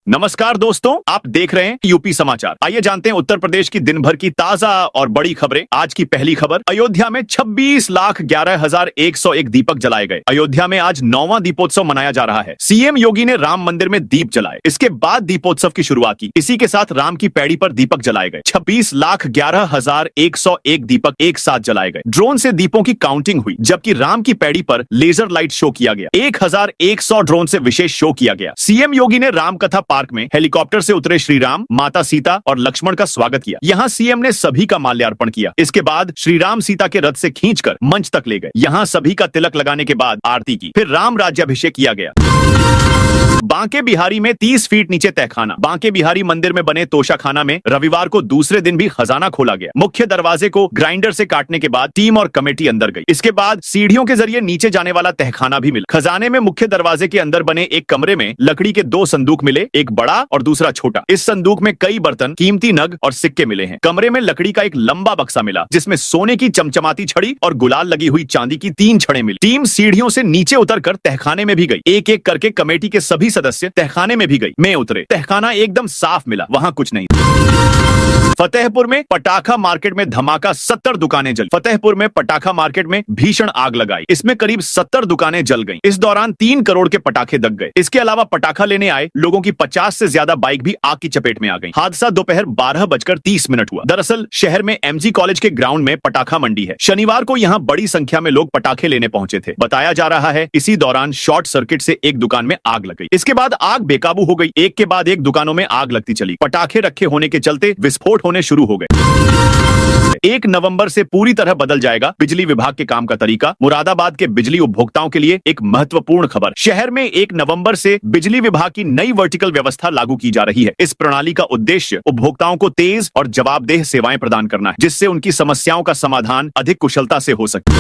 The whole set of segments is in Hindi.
नमस्कार दोस्तों, आप देख रहे हैं यूपी समाचार। आइए जानते हैं उत्तर प्रदेश की दिन भर की ताजा और बड़ी खबरें। आज की पहली खबर, अयोध्या में 26,11,101 दीपक जलाए गए। अयोध्या में आज 9वां दीपोत्सव मनाया जा रहा है। सीएम योगी ने राम मंदिर में दीप जलाए, इसके बाद दीपोत्सव की शुरुआत की। इसी के साथ राम की पैड़ी पर दीपक जलाए गए। 26,11,101 दीपक एक साथ जलाए गए। ड्रोन से दीपों की काउंटिंग हुई, जबकि राम की पैड़ी पर लेजर लाइट शो किया गया। 1,100 ड्रोन से विशेष शो किया गया। सीएम योगी ने राम कथा पार्क में हेलीकॉप्टर से उतरे श्री राम, माता सीता और लक्ष्मण का स्वागत किया। यहाँ सीएम ने सभी का माल्यार्पण किया। इसके बाद श्री राम सीता के रथ से खींचकर मंच तक ले गए। यहाँ सभी का तिलक लगाने के बाद आरती की, फिर राम राज्याभिषेक किया गया। बांके बिहारी में 30 फीट नीचे तहखाना। बांके बिहारी मंदिर में बने तोशाखाना में रविवार को दूसरे दिन भी खजाना खोला गया। मुख्य दरवाजे को ग्राइंडर से काटने के बाद टीम और कमेटी अंदर गई। इसके बाद सीढ़ियों के जरिए नीचे जाने वाला तहखाना भी मिला। खजाने में मुख्य दरवाजे के अंदर बने एक कमरे में लकड़ी के 2 संदूक मिले, एक बड़ा और दूसरा छोटा। इस संदूक में कई बर्तन, कीमती नग और सिक्के मिले हैं। कमरे में लकड़ी का एक लंबा बक्सा मिला, जिसमें सोने की चमचमाती छड़ी और गुलाल लगी हुई चांदी की 3 छड़ें मिली। टीम सीढ़ियों से नीचे उतरकर तहखाने में भी गई। एक एक करके कमेटी के सभी सदस्य तहखाने में भी गई। मैं उतरे, तहखाना एकदम साफ मिला, वहां कुछ नहीं। फतेहपुर में पटाखा मार्केट में धमाका, 70 दुकानें जली। फतेहपुर में पटाखा मार्केट में भीषण आग लगाई। इसमें करीब 70 दुकानें जल गईं। इस दौरान 3 करोड़ के पटाखे दग गए। इसके अलावा पटाखा लेने आए लोगों की 50 से ज्यादा बाइक भी आग की चपेट में आ गई। हादसा दोपहर 12:30 हुआ। दरअसल शहर में एमजी कॉलेज के ग्राउंड में पटाखा मंडी है। शनिवार को यहाँ बड़ी संख्या में लोग पटाखे लेने पहुंचे थे। बताया जा रहा है इसी दौरान शॉर्ट सर्किट से एक दुकान में आग लग गई। इसके बाद आग बेकाबू हो गई। एक के बाद एक दुकानों में आग लगती चली। पटाखे रखे होने के चलते विस्फोट होने शुरू हो गए। 1 नवंबर से पूरी तरह बदल जाएगा बिजली विभाग के काम का तरीका। मुरादाबाद के बिजली उपभोक्ताओं के लिए एक महत्वपूर्ण खबर। शहर में 1 नवंबर से बिजली विभाग की नई वर्टिकल व्यवस्था लागू की जा रही है। इस प्रणाली का उद्देश्य उपभोक्ताओं को तेज और जवाबदेह सेवाएं प्रदान करना है, जिससे उनकी समस्याओं का समाधान अधिक कुशलता से हो सके।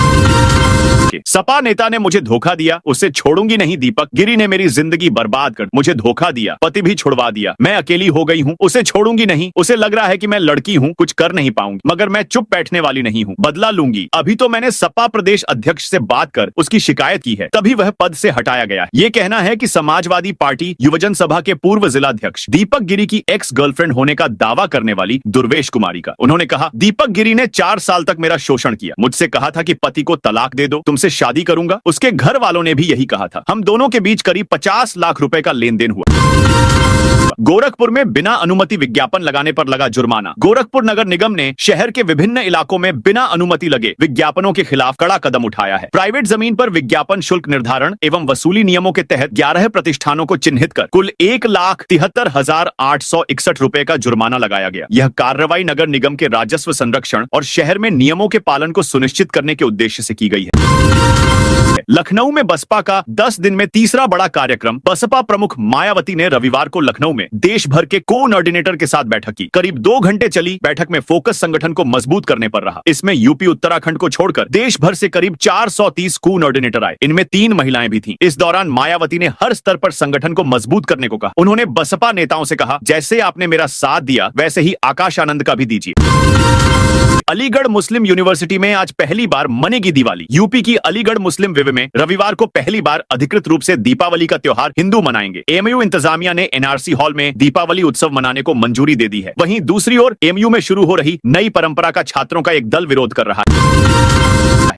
सपा नेता ने मुझे धोखा दिया, उसे छोड़ूंगी नहीं। दीपक गिरी ने मेरी जिंदगी बर्बाद कर मुझे धोखा दिया, पति भी छुड़वा दिया। मैं अकेली हो गई हूँ, उसे छोड़ूंगी नहीं। उसे लग रहा है कि मैं लड़की हूँ, कुछ कर नहीं पाऊंगी, मगर मैं चुप बैठने वाली नहीं हूँ। बदला लूंगी। अभी तो मैंने सपा प्रदेश अध्यक्ष से बात कर उसकी शिकायत की है, तभी वह पद से हटाया गया। ये कहना है कि समाजवादी पार्टी युवजन सभा के पूर्व जिलाध्यक्ष दीपक गिरी की एक्स गर्लफ्रेंड होने का दावा करने वाली दुर्वेश कुमारी का। उन्होंने कहा, दीपक गिरी ने 4 साल तक मेरा शोषण किया। मुझसे कहा था कि पति को तलाक दे दो, तुमसे शादी करूंगा। उसके घर वालों ने भी यही कहा था। हम दोनों के बीच करीब 50 लाख रुपए का लेन देन हुआ। गोरखपुर में बिना अनुमति विज्ञापन लगाने पर लगा जुर्माना। गोरखपुर नगर निगम ने शहर के विभिन्न इलाकों में बिना अनुमति लगे विज्ञापनों के खिलाफ कड़ा कदम उठाया है। प्राइवेट जमीन पर विज्ञापन शुल्क निर्धारण एवं वसूली नियमों के तहत 11 प्रतिष्ठानों को चिन्हित कर कुल 1,73,861 रुपए का जुर्माना लगाया गया। यह कार्रवाई नगर निगम के राजस्व संरक्षण और शहर में नियमों के पालन को सुनिश्चित करने के उद्देश्य से की गई है। लखनऊ में बसपा का 10 दिन में तीसरा बड़ा कार्यक्रम। बसपा प्रमुख मायावती ने रविवार को लखनऊ में देश भर के कोऑर्डिनेटर के साथ बैठक की। करीब 2 घंटे चली बैठक में फोकस संगठन को मजबूत करने पर रहा। इसमें यूपी उत्तराखंड को छोड़कर देश भर से करीब 430 कोऑर्डिनेटर आए। इनमें 3 महिलाएं भी थीं। इस दौरान मायावती ने हर स्तर पर संगठन को मजबूत करने को कहा। उन्होंने बसपा नेताओं से कहा, जैसे आपने मेरा साथ दिया वैसे ही आकाश आनंद का भी दीजिए। अलीगढ़ मुस्लिम यूनिवर्सिटी में आज पहली बार मनेगी दिवाली। यूपी की अलीगढ़ मुस्लिम विव में रविवार को पहली बार अधिकृत रूप से दीपावली का त्योहार हिंदू मनाएंगे। एमयू इंतजामिया ने एनआरसी हॉल में दीपावली उत्सव मनाने को मंजूरी दे दी है। वहीं दूसरी ओर एमयू में शुरू हो रही नई परंपरा का छात्रों का एक दल विरोध कर रहा है।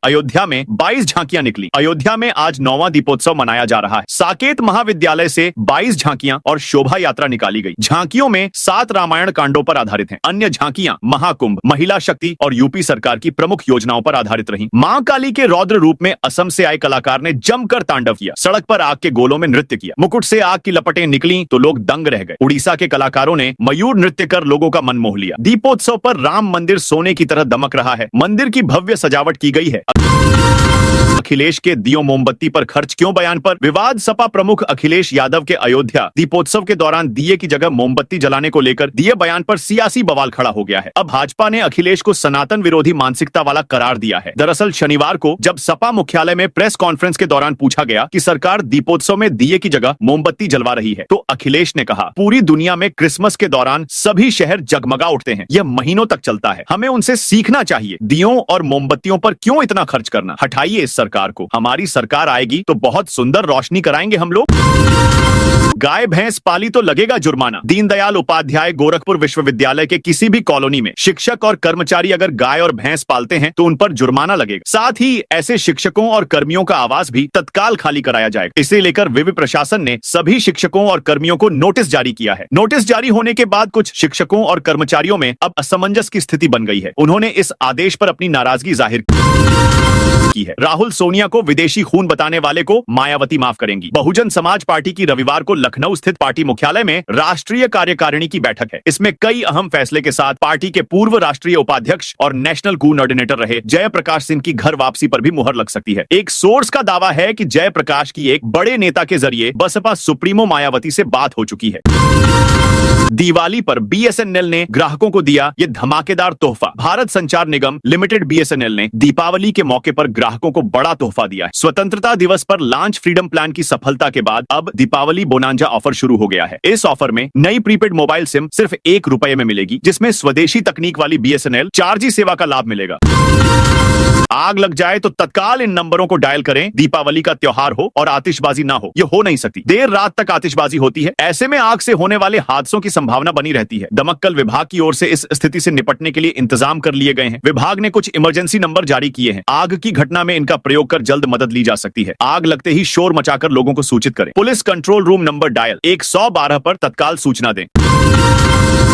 अयोध्या में 22 झांकियां निकली। अयोध्या में आज 9वां दीपोत्सव मनाया जा रहा है। साकेत महाविद्यालय से 22 झांकियां और शोभा यात्रा निकाली गई। झांकियों में 7 रामायण कांडों पर आधारित हैं। अन्य झांकियां महाकुंभ, महिला शक्ति और यूपी सरकार की प्रमुख योजनाओं पर आधारित रहीं। मां काली के रौद्र रूप में असम से आए कलाकार ने जमकर तांडव किया। सड़क पर आग के गोलों में नृत्य किया। मुकुट से आग की लपटें निकली तो लोग दंग रह गए। उड़ीसा के कलाकारों ने मयूर नृत्य कर लोगों का मन मोह लिया। दीपोत्सव पर राम मंदिर सोने की तरह दमक रहा है। मंदिर की भव्य सजावट की गई है। अखिलेश के दियो मोमबत्ती पर खर्च क्यों बयान पर विवाद। सपा प्रमुख अखिलेश यादव के अयोध्या दीपोत्सव के दौरान दिए की जगह मोमबत्ती जलाने को लेकर दिए बयान पर सियासी बवाल खड़ा हो गया है। अब भाजपा ने अखिलेश को सनातन विरोधी मानसिकता वाला करार दिया है। दरअसल शनिवार को जब सपा मुख्यालय में प्रेस कॉन्फ्रेंस के दौरान पूछा गया कि सरकार दीपोत्सव में दिए की जगह मोमबत्ती जलवा रही है, तो अखिलेश ने कहा, पूरी दुनिया में क्रिसमस के दौरान सभी शहर जगमगा उठते हैं। यह महीनों तक चलता है। हमें उनसे सीखना चाहिए। दियों और मोमबत्तियों पर क्यों इतना खर्च करना। हटाइए इस सरकार को। हमारी सरकार आएगी तो बहुत सुंदर रोशनी कराएंगे हम लोग। गाय भैंस पाली तो लगेगा जुर्माना। दीनदयाल उपाध्याय गोरखपुर विश्वविद्यालय के किसी भी कॉलोनी में शिक्षक और कर्मचारी अगर गाय और भैंस पालते हैं तो उन पर जुर्माना लगेगा। साथ ही ऐसे शिक्षकों और कर्मियों का आवास भी तत्काल खाली कराया जाएगा। इसे लेकर विवि प्रशासन ने सभी शिक्षकों और कर्मियों को नोटिस जारी किया है। नोटिस जारी होने के बाद कुछ शिक्षकों और कर्मचारियों में अब असमंजस की स्थिति बन गई है। उन्होंने इस आदेश पर अपनी नाराजगी जाहिर की है। राहुल सोनिया को विदेशी खून बताने वाले को मायावती माफ करेंगी। बहुजन समाज पार्टी की रविवार को लखनऊ स्थित पार्टी मुख्यालय में राष्ट्रीय कार्यकारिणी की बैठक है। इसमें कई अहम फैसले के साथ पार्टी के पूर्व राष्ट्रीय उपाध्यक्ष और नेशनल कोऑर्डिनेटर रहे जयप्रकाश सिंह की घर वापसी पर भी मुहर लग सकती है। एक सोर्स का दावा है कि जयप्रकाश की एक बड़े नेता के जरिए बसपा सुप्रीमो मायावती से बात हो चुकी है। दिवाली पर बीएसएनएल ने ग्राहकों को दिया ये धमाकेदार तोहफा। भारत संचार निगम लिमिटेड बीएसएनएल ने दीपावली के मौके पर ग्राहकों को बड़ा तोहफा दिया है। स्वतंत्रता दिवस पर लॉन्च फ्रीडम प्लान की सफलता के बाद अब दीपावली बोनांजा ऑफर शुरू हो गया है। इस ऑफर में नई प्रीपेड मोबाइल सिम सिर्फ ₹1 में मिलेगी, जिसमें स्वदेशी तकनीक वाली बीएसएनएल 4G सेवा का लाभ मिलेगा। आग लग जाए तो तत्काल इन नंबरों को डायल करें। दीपावली का त्योहार हो और आतिशबाजी ना हो, ये हो नहीं सकती। देर रात तक आतिशबाजी होती है, ऐसे में आग से होने वाले हादसों की संभावना बनी रहती है। दमकल विभाग की ओर से इस स्थिति से निपटने के लिए इंतजाम कर लिए गए हैं। विभाग ने कुछ इमरजेंसी नंबर जारी किए हैं। आग की घटना में इनका प्रयोग कर जल्द मदद ली जा सकती है। आग लगते ही शोर मचाकर लोगों को सूचित करें। Police control room number dial 112 पर तत्काल सूचना दें।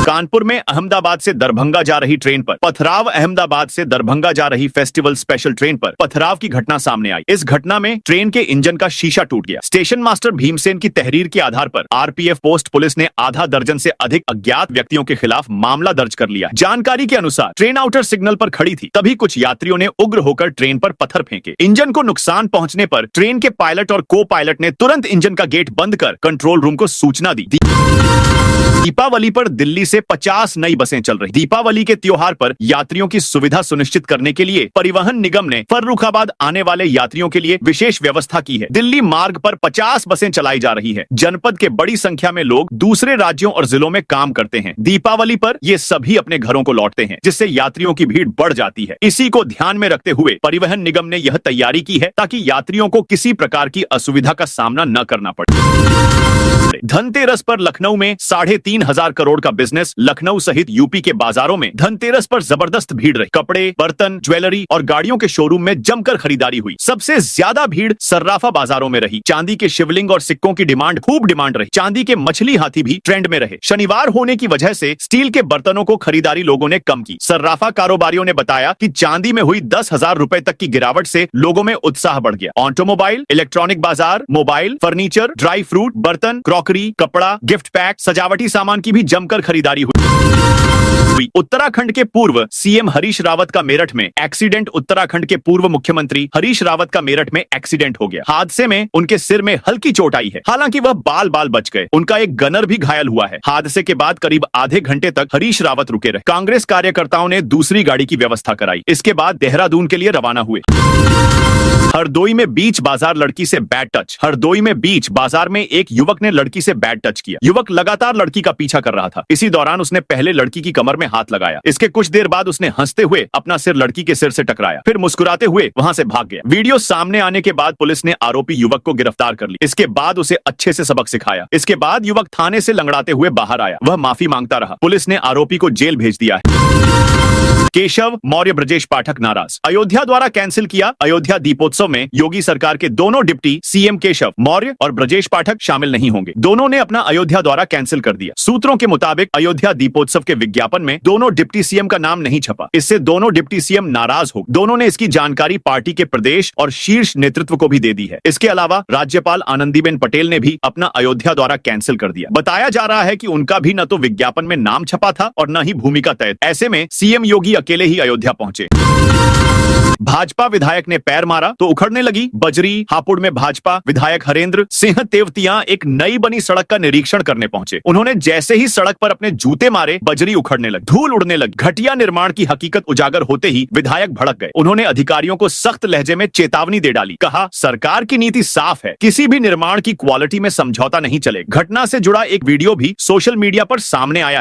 कानपुर में अहमदाबाद से दरभंगा जा रही ट्रेन पर पथराव। अहमदाबाद से दरभंगा जा रही फेस्टिवल स्पेशल ट्रेन पर पथराव की घटना सामने आई। इस घटना में ट्रेन के इंजन का शीशा टूट गया। स्टेशन मास्टर भीमसेन की तहरीर के आधार पर आरपीएफ पोस्ट पुलिस ने आधा दर्जन से अधिक अज्ञात व्यक्तियों के खिलाफ मामला दर्ज कर लिया। जानकारी के अनुसार ट्रेन आउटर सिग्नल पर खड़ी थी, तभी कुछ यात्रियों ने उग्र होकर ट्रेन पर पत्थर फेंके। इंजन को नुकसान पहुंचने पर ट्रेन के पायलट और को पायलट ने तुरंत इंजन का गेट बंद कर कंट्रोल रूम को सूचना दी। दीपावली पर दिल्ली से 50 नई बसें चल रही। दीपावली के त्योहार पर यात्रियों की सुविधा सुनिश्चित करने के लिए परिवहन निगम ने फर्रुखाबाद आने वाले यात्रियों के लिए विशेष व्यवस्था की है। दिल्ली मार्ग पर 50 बसें चलाई जा रही है। जनपद के बड़ी संख्या में लोग दूसरे राज्यों और जिलों में काम करते हैं। दीपावली पर ये सभी अपने घरों को लौटते हैं, जिससे यात्रियों की भीड़ बढ़ जाती है। इसी को ध्यान में रखते हुए परिवहन निगम ने यह तैयारी की है ताकि यात्रियों को किसी प्रकार की असुविधा का सामना न करना पड़े। धनतेरस पर लखनऊ में 3,500 करोड़ का बिजनेस। लखनऊ सहित यूपी के बाजारों में धनतेरस पर जबरदस्त भीड़ रही। कपड़े, बर्तन, ज्वेलरी और गाड़ियों के शोरूम में जमकर खरीदारी हुई। सबसे ज्यादा भीड़ सर्राफा बाजारों में रही। चांदी के शिवलिंग और सिक्कों की खूब डिमांड रही। चांदी के मछली हाथी भी ट्रेंड में रहे। शनिवार होने की वजह से स्टील के बर्तनों को खरीदारी लोगों ने कम की। सर्राफा कारोबारियों ने बताया कि चांदी में हुई 10,000 रुपए तक की गिरावट से लोगों में उत्साह बढ़ गया। ऑटोमोबाइल, इलेक्ट्रॉनिक बाजार, मोबाइल, फर्नीचर, ड्राई फ्रूट, बर्तन, क्रॉकरी, कपड़ा, गिफ्ट पैक, सजावटी सामान की भी जमकर खरीदारी हुई। उत्तराखंड के पूर्व सीएम हरीश रावत का मेरठ में एक्सीडेंट। उत्तराखंड के पूर्व मुख्यमंत्री हरीश रावत का मेरठ में एक्सीडेंट हो गया। हादसे में उनके सिर में हल्की चोट आई है। हालांकि वह बाल बाल बच गए। उनका एक गनर भी घायल हुआ है। हादसे के बाद करीब आधे घंटे तक हरीश रावत रुके रहे। कांग्रेस कार्यकर्ताओं ने दूसरी गाड़ी की व्यवस्था कराई। इसके बाद देहरादून के लिए रवाना हुए। हरदोई में बीच बाजार लड़की से बैड टच। हरदोई में बीच बाजार में एक युवक ने लड़की से बैड टच किया। युवक लगातार लड़की का पीछा कर रहा था। इसी दौरान उसने पहले लड़की की कमर में हाथ लगाया। इसके कुछ देर बाद उसने हंसते हुए अपना सिर लड़की के सिर से टकराया, फिर मुस्कुराते हुए वहां से भाग गया। वीडियो सामने आने के बाद पुलिस ने आरोपी युवक को गिरफ्तार कर लिया। इसके बाद उसे अच्छे से सबक सिखाया। इसके बाद युवक थाने से लंगड़ाते हुए बाहर आया। वह माफी मांगता रहा। पुलिस ने आरोपी को जेल भेज दिया है। केशव मौर्य ब्रजेश पाठक नाराज। अयोध्या द्वारा कैंसिल किया। अयोध्या दीपोत्सव में योगी सरकार के दोनों डिप्टी सीएम केशव मौर्य और ब्रजेश पाठक शामिल नहीं होंगे। दोनों ने अपना अयोध्या द्वारा कैंसिल कर दिया। सूत्रों के मुताबिक अयोध्या दीपोत्सव के विज्ञापन में दोनों डिप्टी सीएम का नाम नहीं छपा। इससे दोनों डिप्टी सीएम नाराज हो। दोनों ने इसकी जानकारी पार्टी के प्रदेश और शीर्ष नेतृत्व को भी दे दी है। इसके अलावा राज्यपाल आनंदीबेन पटेल ने भी अपना अयोध्या द्वारा कैंसिल कर दिया। बताया जा रहा है कि उनका भी न तो विज्ञापन में नाम छपा था और न ही भूमिका तय। ऐसे में सीएम योगी अकेले ही अयोध्या पहुंचे। भाजपा विधायक ने पैर मारा तो उखड़ने लगी बजरी। हापुड़ में भाजपा विधायक हरेंद्र सिंह तेवतिया एक नई बनी सड़क का निरीक्षण करने पहुंचे। उन्होंने जैसे ही सड़क पर अपने जूते मारे, बजरी उखड़ने लगी, धूल उड़ने लगी। घटिया निर्माण की हकीकत उजागर होते ही विधायक भड़क गए। उन्होंने अधिकारियों को सख्त लहजे में चेतावनी दे डाली। कहा, सरकार की नीति साफ है, किसी भी निर्माण की क्वालिटी में समझौता नहीं चलेगा। घटना से जुड़ा एक वीडियो भी सोशल मीडिया पर सामने आया।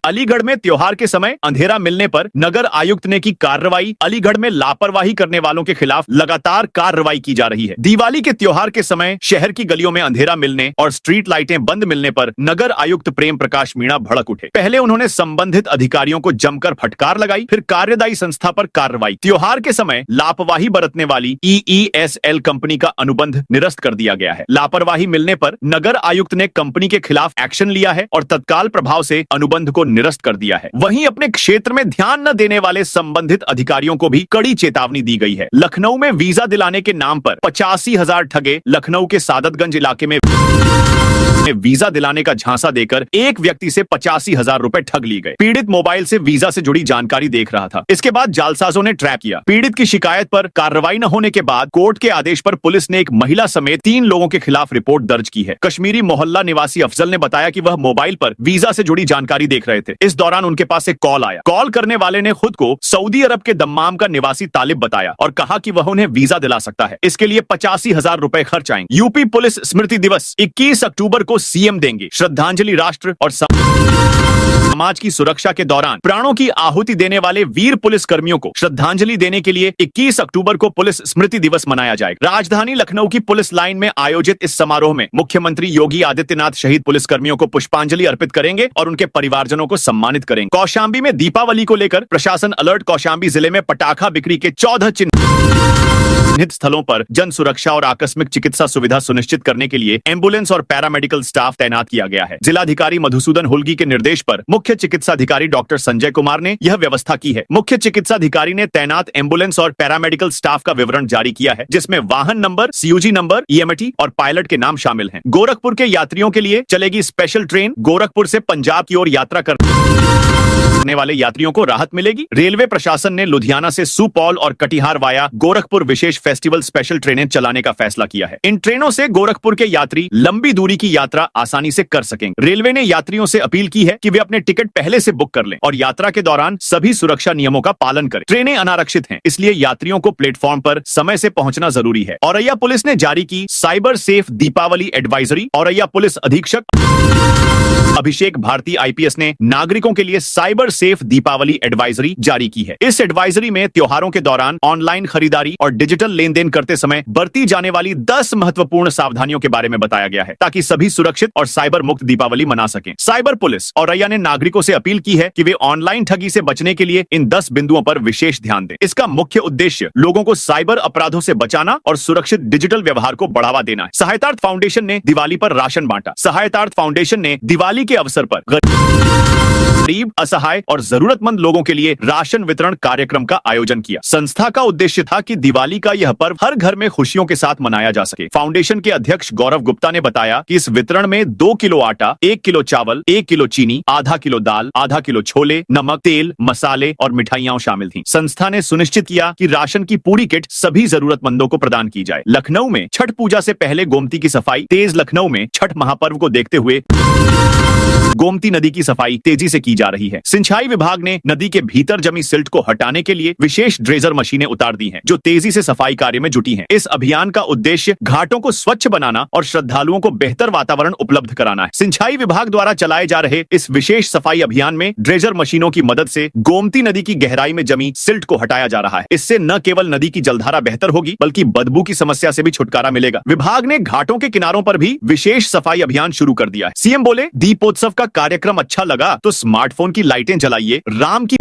अलीगढ़ में त्योहार के समय अंधेरा मिलने पर नगर आयुक्त ने की कार्रवाई। अलीगढ़ में लापरवाही करने वालों के खिलाफ लगातार कार्रवाई की जा रही है। दिवाली के त्योहार के समय शहर की गलियों में अंधेरा मिलने और स्ट्रीट लाइटें बंद मिलने पर नगर आयुक्त प्रेम प्रकाश मीणा भड़क उठे। पहले उन्होंने संबंधित अधिकारियों को जमकर फटकार लगाई, फिर कार्यदायी संस्था पर कार्रवाई। त्योहार के समय लापरवाही बरतने वाली EESL कंपनी का अनुबंध निरस्त कर दिया गया है। लापरवाही मिलने पर नगर आयुक्त ने कंपनी के खिलाफ एक्शन लिया है और तत्काल प्रभाव से अनुबंध को निरस्त कर दिया है। वहीं अपने क्षेत्र में ध्यान न देने वाले संबंधित अधिकारियों को भी कड़ी चेतावनी दी गई है। लखनऊ में वीजा दिलाने के नाम पर 85,000 ठगे। लखनऊ के सादतगंज इलाके में वीजा दिलाने का झांसा देकर एक व्यक्ति से 85,000 रुपए ठग लिए गए। पीड़ित मोबाइल से वीजा से जुड़ी जानकारी देख रहा था। इसके बाद जालसाजों ने ट्रैप किया। पीड़ित की शिकायत पर कार्रवाई न होने के बाद कोर्ट के आदेश पर पुलिस ने एक महिला समेत 3 लोगों के खिलाफ रिपोर्ट दर्ज की है। कश्मीरी मोहल्ला निवासी अफजल ने बताया कि वह मोबाइल पर वीजा से जुड़ी जानकारी देख रहे थे। इस दौरान उनके पास एक कॉल आया। कॉल करने वाले ने खुद को सऊदी अरब के दम्माम का निवासी तालिब बताया और कहा कि वह उन्हें वीजा दिला सकता है। इसके लिए 85,000 रुपए खर्च आएंगे। यूपी पुलिस स्मृति दिवस 21 अक्टूबर को सीएम देंगे श्रद्धांजलि। राष्ट्र और समाज की सुरक्षा के दौरान प्राणों की आहुति देने वाले वीर पुलिस कर्मियों को श्रद्धांजलि देने के लिए 21 अक्टूबर को पुलिस स्मृति दिवस मनाया जाएगा। राजधानी लखनऊ की पुलिस लाइन में आयोजित इस समारोह में मुख्यमंत्री योगी आदित्यनाथ शहीद पुलिस कर्मियों को पुष्पांजलि अर्पित करेंगे और उनके परिवारजनों को सम्मानित करेंगे। कौशाम्बी में दीपावली को लेकर प्रशासन अलर्ट। कौशाम्बी जिले में पटाखा बिक्री के 14 चिन्हित स्थलों पर जन सुरक्षा और आकस्मिक चिकित्सा सुविधा सुनिश्चित करने के लिए एम्बुलेंस और पैरामेडिकल स्टाफ तैनात किया गया है। जिलाधिकारी मधुसूदन हुल्गी के निर्देश पर मुख्य चिकित्सा अधिकारी डॉक्टर संजय कुमार ने यह व्यवस्था की है। मुख्य चिकित्सा अधिकारी ने तैनात एम्बुलेंस और पैरामेडिकल स्टाफ का विवरण जारी किया है, जिसमें वाहन नंबर, CUG नंबर, EMT और पायलट के नाम शामिल हैं। गोरखपुर के यात्रियों के लिए चलेगी स्पेशल ट्रेन। गोरखपुर से पंजाब की ओर यात्रा करने वाले यात्रियों को राहत मिलेगी। रेलवे प्रशासन ने लुधियाना से सुपौल और कटिहार वाया गोरखपुर विशेष फेस्टिवल स्पेशल ट्रेनें चलाने का फैसला किया है। इन ट्रेनों से गोरखपुर के यात्री लंबी दूरी की यात्रा आसानी से कर सकेंगे। रेलवे ने यात्रियों से अपील की है कि वे अपने टिकट पहले से बुक कर लें और यात्रा के दौरान सभी सुरक्षा नियमों का पालन करें। ट्रेनें अनारक्षित हैं, इसलिए यात्रियों को प्लेटफॉर्म पर समय से पहुंचना जरूरी है। औरैया पुलिस ने जारी की cyber safe Deepavali advisory. Auraiya police अधीक्षक अभिषेक भारती IPS ने नागरिकों के लिए साइबर सेफ दीपावली एडवाइजरी जारी की है। इस एडवाइजरी में त्योहारों के दौरान ऑनलाइन खरीदारी और डिजिटल लेन देन करते समय बरती जाने वाली 10 महत्वपूर्ण सावधानियों के बारे में बताया गया है, ताकि सभी सुरक्षित और साइबर मुक्त दीपावली मना सकें। साइबर पुलिस औरैया ने नागरिकों से अपील की है कि वे ऑनलाइन ठगी से बचने के लिए इन 10 बिंदुओं पर विशेष ध्यान दें। इसका मुख्य उद्देश्य लोगों को साइबर अपराधों से बचाना और सुरक्षित डिजिटल व्यवहार को बढ़ावा देना है। सहायतार्थ फाउंडेशन ने दिवाली पर राशन बांटा। सहायतार्थ फाउंडेशन ने दिवाली के अवसर पर गरीब, असहाय और जरूरतमंद लोगों के लिए राशन वितरण कार्यक्रम का आयोजन किया। संस्था का उद्देश्य था कि दिवाली का यह पर्व हर घर में खुशियों के साथ मनाया जा सके। फाउंडेशन के अध्यक्ष गौरव गुप्ता ने बताया कि इस वितरण में 2 किलो आटा, 1 किलो चावल, 1 किलो चीनी, आधा किलो दाल, आधा किलो छोले, नमक, तेल, मसाले और मिठाइयां शामिल थीं। संस्था ने सुनिश्चित किया कि राशन की पूरी किट सभी जरूरतमंदों को प्रदान की जाए। लखनऊ में छठ पूजा से पहले गोमती की सफाई तेज। लखनऊ में छठ महापर्व को देखते हुए गोमती नदी की सफाई तेजी से की जा रही है। सिंचाई विभाग ने नदी के भीतर जमी सिल्ट को हटाने के लिए विशेष ड्रेजर मशीनें उतार दी हैं, जो तेजी से सफाई कार्य में जुटी हैं। इस अभियान का उद्देश्य घाटों को स्वच्छ बनाना और श्रद्धालुओं को बेहतर वातावरण उपलब्ध कराना है। सिंचाई विभाग द्वारा चलाए जा रहे इस विशेष सफाई अभियान में ड्रेजर मशीनों की मदद से गोमती नदी की गहराई में जमी सिल्ट को हटाया जा रहा है। इससे न केवल नदी की जलधारा बेहतर होगी, बल्कि बदबू की समस्या से भी छुटकारा मिलेगा। विभाग ने घाटों के किनारों पर भी विशेष सफाई अभियान शुरू कर दिया है। सीएम बोले, दीपोत्सव का कार्यक्रम अच्छा लगा तो स्मार्टफोन की लाइटें जलाइए राम की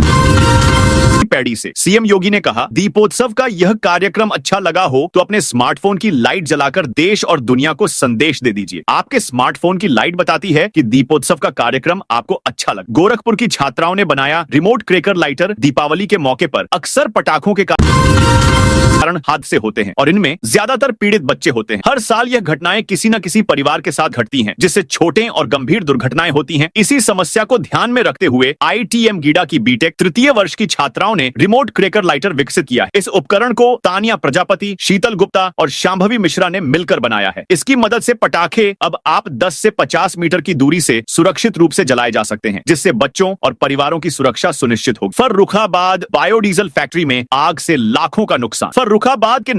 पैड़ी से। सीएम योगी ने कहा, दीपोत्सव का यह कार्यक्रम अच्छा लगा हो तो अपने स्मार्टफोन की लाइट जलाकर देश और दुनिया को संदेश दे दीजिए। आपके स्मार्टफोन की लाइट बताती है कि दीपोत्सव का कार्यक्रम आपको अच्छा लगा। गोरखपुर की छात्राओं ने बनाया रिमोट क्रैकर लाइटर। दीपावली के मौके पर अक्सर पटाखों के कारण हादसे होते हैं और इनमें ज्यादातर पीड़ित बच्चे होते हैं। हर साल यह घटनाएं किसी न किसी परिवार के साथ घटती हैं, जिससे छोटे और गंभीर दुर्घटनाएं होती हैं। इसी समस्या को ध्यान में रखते हुए ITM गीडा की बीटेक तृतीय वर्ष की छात्राओं ने रिमोट क्रैकर लाइटर विकसित किया है। इस उपकरण को तानिया प्रजापति, शीतल गुप्ता और शांभवी मिश्रा ने मिलकर बनाया है। इसकी मदद से पटाखे अब आप 10 से 50 मीटर की दूरी से सुरक्षित रूप से जलाए जा सकते हैं, जिससे बच्चों और परिवारों की सुरक्षा सुनिश्चित होगी। फर्रुखाबाद बायोडीजल फैक्ट्री में आग से लाखों का नुकसान। फर्रुखाबाद के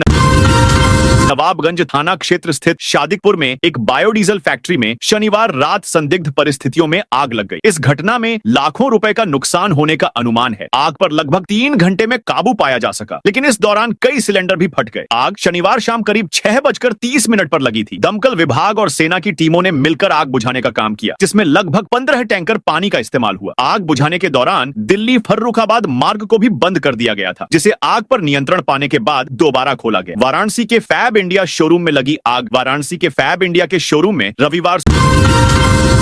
नवाबगंज थाना क्षेत्र स्थित शादिकपुर में एक बायोडीजल फैक्ट्री में शनिवार रात संदिग्ध परिस्थितियों में आग लग गई। इस घटना में लाखों रुपए का नुकसान होने का अनुमान है। आग पर लगभग 3 घंटे में काबू पाया जा सका, लेकिन इस दौरान कई सिलेंडर भी फट गए। आग शनिवार शाम करीब 6:30 पर लगी थी। दमकल विभाग और सेना की टीमों ने मिलकर आग बुझाने का काम किया, जिसमें लगभग 15 टैंकर पानी का इस्तेमाल हुआ। आग बुझाने के दौरान दिल्ली फर्रुखाबाद मार्ग को भी बंद कर दिया गया था, जिसे आग पर नियंत्रण पाने के बाद दोबारा खोला गया। वाराणसी के फैब इंडिया शोरूम में लगी आग। वाराणसी के फैब इंडिया के शोरूम में रविवार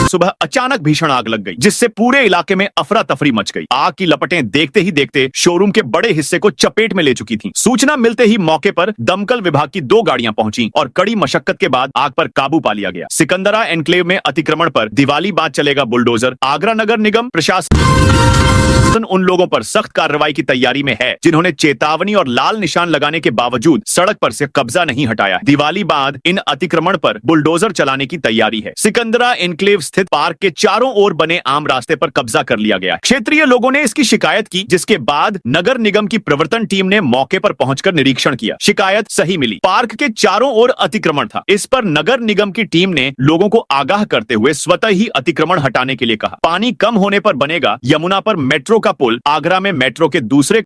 सुबह अचानक भीषण आग लग गई, जिससे पूरे इलाके में अफरा तफरी मच गई। आग की लपटें देखते ही देखते शोरूम के बड़े हिस्से को चपेट में ले चुकी थीं। सूचना मिलते ही मौके पर दमकल विभाग की 2 गाड़ियां पहुंची और कड़ी मशक्कत के बाद आग पर काबू पा लिया गया। सिकंदरा एनक्लेव में अतिक्रमण पर दिवाली बाद चलेगा बुलडोजर। आगरा नगर निगम प्रशासन उन लोगों पर सख्त कार्रवाई की तैयारी में है जिन्होंने चेतावनी और लाल निशान लगाने के बावजूद सड़क पर से कब्जा नहीं हटाया। दिवाली बाद इन अतिक्रमण पर बुलडोजर चलाने की तैयारी है। सिकंदरा एनक्लेव स्थित पार्क के चारों ओर बने आम रास्ते पर कब्जा कर लिया गया। क्षेत्रीय लोगों ने इसकी शिकायत की, जिसके बाद नगर निगम की प्रवर्तन टीम ने मौके पर पहुंचकर निरीक्षण किया। शिकायत सही मिली। पार्क के चारों ओर अतिक्रमण था। इस पर नगर निगम की टीम ने लोगों को आगाह करते हुए स्वतः ही अतिक्रमण हटाने के लिए कहा। पानी कम होने पर बनेगा यमुना पर मेट्रो का पुल। आगरा में मेट्रो के दूसरे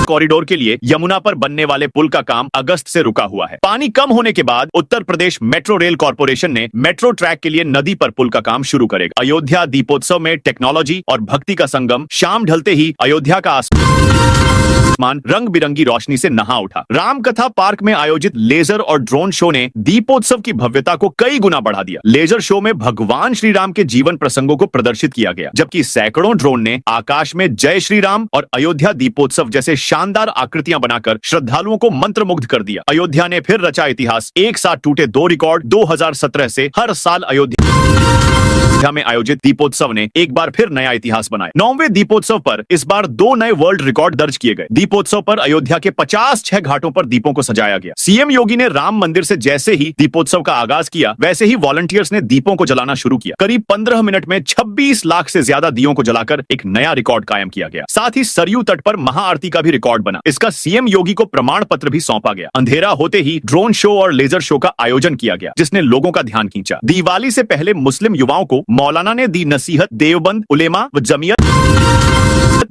कॉरिडोर के लिए यमुना पर बनने वाले पुल का काम अगस्त से रुका हुआ है। पानी कम होने के बाद Uttar Pradesh metro rail corporation ने मेट्रो ट्रैक के लिए नदी पर पुल का काम शुरू करेगा। अयोध्या दीपोत्सव में टेक्नोलॉजी और भक्ति का संगम। शाम ढलते ही अयोध्या का आसमान रंग बिरंगी रोशनी से नहा उठा। रामकथा पार्क में आयोजित लेजर और ड्रोन शो ने दीपोत्सव की भव्यता को कई गुना बढ़ा दिया। लेजर शो में भगवान श्री राम के जीवन प्रसंगों को प्रदर्शित किया गया, जबकि सैकड़ों ड्रोन ने आकाश में जय श्री राम और अयोध्या दीपोत्सव जैसे शानदार आकृतियां बनाकर श्रद्धालुओं को मंत्रमुग्ध कर दिया। अयोध्या ने फिर रचा इतिहास। एक साथ टूटे 2 रिकॉर्ड। 2017 से हर साल अयोध्या में आयोजित दीपोत्सव ने एक बार फिर नया इतिहास बनाया। 9वें दीपोत्सव पर इस बार 2 नए वर्ल्ड रिकॉर्ड दर्ज किए गए। दीपोत्सव पर अयोध्या के 56 घाटों पर दीपों को सजाया गया। सीएम योगी ने राम मंदिर से जैसे ही दीपोत्सव का आगाज किया, वैसे ही वॉलंटियर्स ने दीपों को जलाना शुरू किया। करीब 15 मिनट में 26 लाख से ज्यादा दियों को जलाकर एक नया रिकॉर्ड कायम किया गया। साथ ही सरयू तट पर महाआरती का भी रिकॉर्ड बना। इसका सीएम योगी को प्रमाण पत्र भी सौंपा गया। अंधेरा होते ही ड्रोन शो और लेजर शो का आयोजन किया गया, जिसने लोगों का ध्यान खींचा। दिवाली से पहले मुस्लिम युवाओं को मौलाना ने दी नसीहत। देवबंद उलेमा व जमियत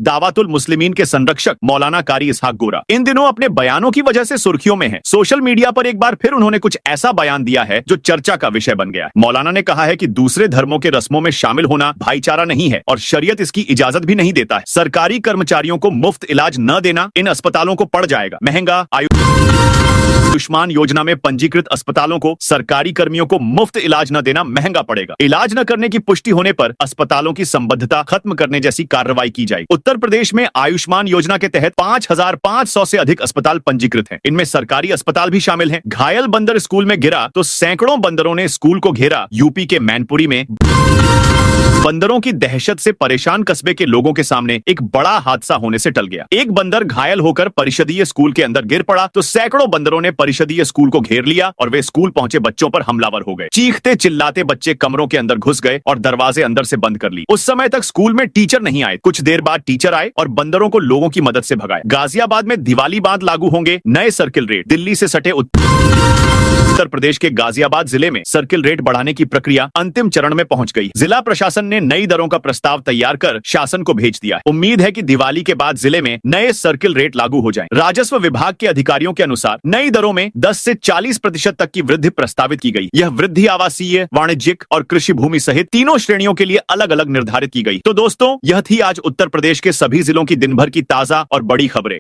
दावतुल मुस्लिमीन के संरक्षक मौलाना कारी इसहाक गोरा इन दिनों अपने बयानों की वजह से सुर्खियों में हैं। सोशल मीडिया पर एक बार फिर उन्होंने कुछ ऐसा बयान दिया है जो चर्चा का विषय बन गया है। मौलाना ने कहा है कि दूसरे धर्मों के रस्मों में शामिल होना भाईचारा नहीं है और शरीयत इसकी इजाजत भी नहीं देता है। सरकारी कर्मचारियों को मुफ्त इलाज न देना इन अस्पतालों को पड़ जाएगा महंगा। आयुष्मान योजना में पंजीकृत अस्पतालों को सरकारी कर्मियों को मुफ्त इलाज न देना महंगा पड़ेगा। इलाज न करने की पुष्टि होने पर अस्पतालों की संबद्धता खत्म करने जैसी कार्रवाई की जाएगी। उत्तर प्रदेश में आयुष्मान योजना के तहत 5500 से अधिक अस्पताल पंजीकृत हैं। इनमें सरकारी अस्पताल भी शामिल हैं। घायल बंदर स्कूल में गिरा तो सैकड़ों बंदरों ने स्कूल को घेरा। यूपी के मैनपुरी में बंदरों की दहशत से परेशान कस्बे के लोगों के सामने एक बड़ा हादसा होने से टल गया। एक बंदर घायल होकर परिषदीय स्कूल के अंदर गिर पड़ा तो सैकड़ों बंदरों ने परिषदीय स्कूल को घेर लिया और वे स्कूल पहुंचे बच्चों पर हमलावर हो गए। चीखते चिल्लाते बच्चे कमरों के अंदर घुस गए और दरवाजे अंदर से बंद कर ली। उस समय तक स्कूल में टीचर नहीं आए। कुछ देर बाद टीचर आए और बंदरों को लोगों की मदद से भगाए। गाजियाबाद में दिवाली बाद लागू होंगे नए सर्किल रेट। दिल्ली से सटे उत्तर प्रदेश के गाजियाबाद जिले में सर्किल रेट बढ़ाने की प्रक्रिया अंतिम चरण में पहुंच गई। जिला प्रशासन ने नई दरों का प्रस्ताव तैयार कर शासन को भेज दिया। उम्मीद है कि दिवाली के बाद जिले में नए सर्किल रेट लागू हो जाएं। राजस्व विभाग के अधिकारियों के अनुसार नई दरों में 10 से 40% तक की वृद्धि प्रस्तावित की गई। यह वृद्धि आवासीय, वाणिज्यिक और कृषि भूमि सहित तीनों श्रेणियों के लिए अलग अलग निर्धारित की गई। तो दोस्तों, यह थी आज उत्तर प्रदेश के सभी जिलों की दिन भर की ताजा और बड़ी खबरें।